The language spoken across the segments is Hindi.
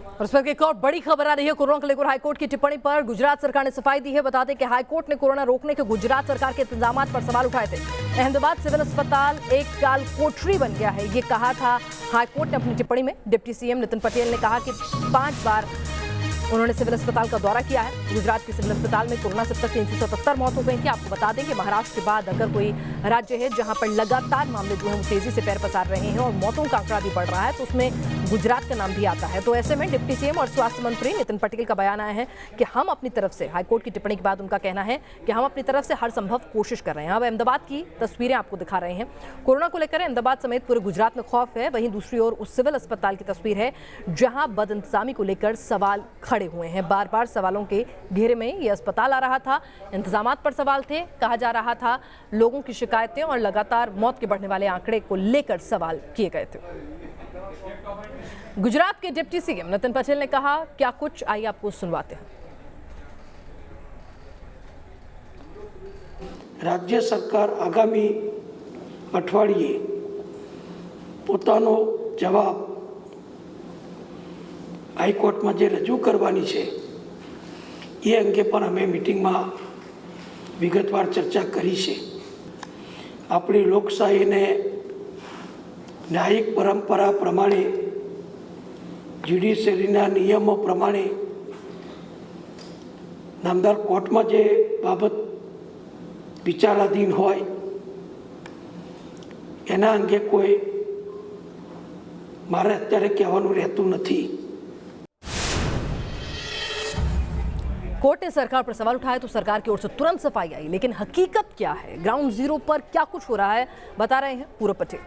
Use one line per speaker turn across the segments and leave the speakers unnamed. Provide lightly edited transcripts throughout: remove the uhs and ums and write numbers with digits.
और इस पर एक और बड़ी खबर आ रही है कोरोना को लेकर हाईकोर्ट की टिप्पणी पर। गुजरात सरकार ने सफाई दी है। बता दें कि हाईकोर्ट ने कोरोना रोकने के गुजरात सरकार के इंतजाम पर सवाल उठाए थे। अहमदाबाद सिविल अस्पताल एक काल कोठरी बन गया है, ये कहा था हाईकोर्ट ने अपनी टिप्पणी में। डिप्टी सीएम नितिन पटेल ने कहा कि 5 बार उन्होंने सिविल अस्पताल का दौरा किया है। गुजरात के सिविल अस्पताल में कोरोना से अब तक 377 मौत हो गई थी। आपको बता दें कि महाराष्ट्र के बाद अगर कोई राज्य है जहां पर लगातार मामले जो है वो तेजी से पैर पसार रहे हैं और मौतों का आंकड़ा भी बढ़ रहा है, तो उसमें गुजरात का नाम भी आता है। तो ऐसे में डिप्टी सीएम और स्वास्थ्य मंत्री नितिन पटेल का बयान आया है कि हम अपनी तरफ से, हाईकोर्ट की टिप्पणी के बाद उनका कहना है कि हम अपनी तरफ से हर संभव कोशिश कर रहे हैं। अब अहमदाबाद की तस्वीरें आपको दिखा रहे हैं। कोरोना को लेकर अहमदाबाद समेत पूरे गुजरात में खौफ है। वहीं दूसरी ओर उस सिविल अस्पताल की तस्वीर है जहां बदइंतजामी को लेकर सवाल खड़े हुए हैं। बार बार सवालों के घेरे में ये अस्पताल आ रहा था। इंतजामात पर सवाल थे। कहा जा रहा था लोगों की शिकायतें और लगातार मौत के बढ़ने वाले आंकड़े को लेकर सवाल किए गए थे। गुजरात के डिप्टी सीएम नितिन पटेल ने कहा क्या कुछ, आइए आपको सुनवाते हैं।
राज्य सरकार आगामी अठवाडिये पोतानो जवाब हाईकोर्ट में जे रजू करवानी छे ये अंगे पर अमे मीटिंग में विगतवार चर्चा करी छे। अपनी लोकशाही ने न्यायिक परंपरा प्रमाणे ज्युडिशियरीना नियमों प्रमाणे नामदार कोर्ट में जे बाबत विचाराधीन होय एना अंगे कोई मारे अत्यारे कहेवानुं रहेतुं नथी।
कोर्ट ने सरकार पर सवाल उठाए तो सरकार की ओर से तुरंत सफाई आई, लेकिन हकीकत क्या है, ग्राउंड जीरो पर क्या कुछ हो रहा है, बता रहे हैं पूरब पटेल।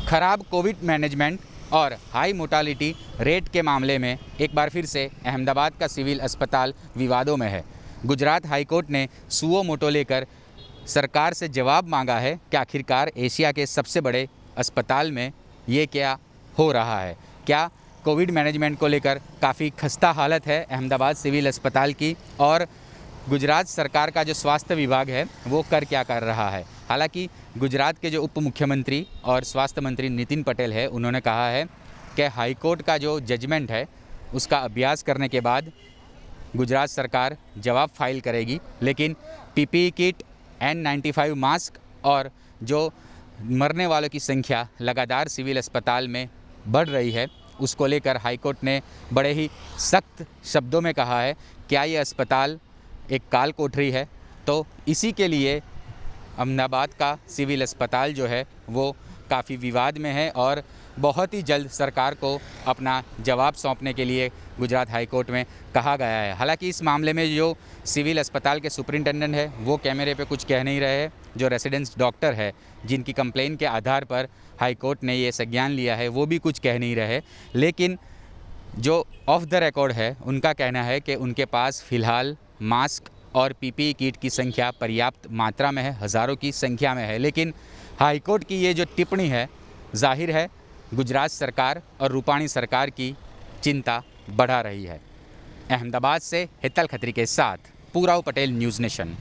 खराब कोविड मैनेजमेंट और हाई मोर्टालिटी रेट के मामले में एक बार फिर से अहमदाबाद का सिविल अस्पताल विवादों में है। गुजरात हाईकोर्ट ने सुओ मोटो लेकर सरकार से जवाब मांगा है कि आखिरकार एशिया के सबसे बड़े अस्पताल में ये क्या हो रहा है। क्या कोविड मैनेजमेंट को लेकर काफ़ी खस्ता हालत है अहमदाबाद सिविल अस्पताल की, और गुजरात सरकार का जो स्वास्थ्य विभाग है वो क्या कर रहा है। हालांकि गुजरात के जो उप मुख्यमंत्री और स्वास्थ्य मंत्री नितिन पटेल है, उन्होंने कहा है कि हाईकोर्ट का जो जजमेंट है उसका अभ्यास करने के बाद गुजरात सरकार जवाब फाइल करेगी। लेकिन पीपीई किट, N95 मास्क और जो मरने वालों की संख्या लगातार सिविल अस्पताल में बढ़ रही है, उसको लेकर हाईकोर्ट ने बड़े ही सख्त शब्दों में कहा है क्या ये अस्पताल एक काल कोठरी है। तो इसी के लिए अहमदाबाद का सिविल अस्पताल जो है वो काफ़ी विवाद में है और बहुत ही जल्द सरकार को अपना जवाब सौंपने के लिए गुजरात हाईकोर्ट में कहा गया है। हालांकि इस मामले में जो सिविल अस्पताल के सुपरिंटेंडेंट है वो कैमरे पे कुछ कह नहीं रहे हैं। जो रेसिडेंस डॉक्टर है जिनकी कंप्लेन के आधार पर हाईकोर्ट ने ये संज्ञान लिया है वो भी कुछ कह नहीं रहे। लेकिन जो ऑफ द रिकॉर्ड है उनका कहना है कि उनके पास फ़िलहाल मास्क और पीपीई किट की संख्या पर्याप्त मात्रा में है, हज़ारों की संख्या में है। लेकिन हाईकोर्ट की ये जो टिप्पणी है जाहिर है गुजरात सरकार और रूपाणी सरकार की चिंता बढ़ा रही है। अहमदाबाद से हितल खत्री के साथ पूरब पटेल, न्यूज़ नेशन।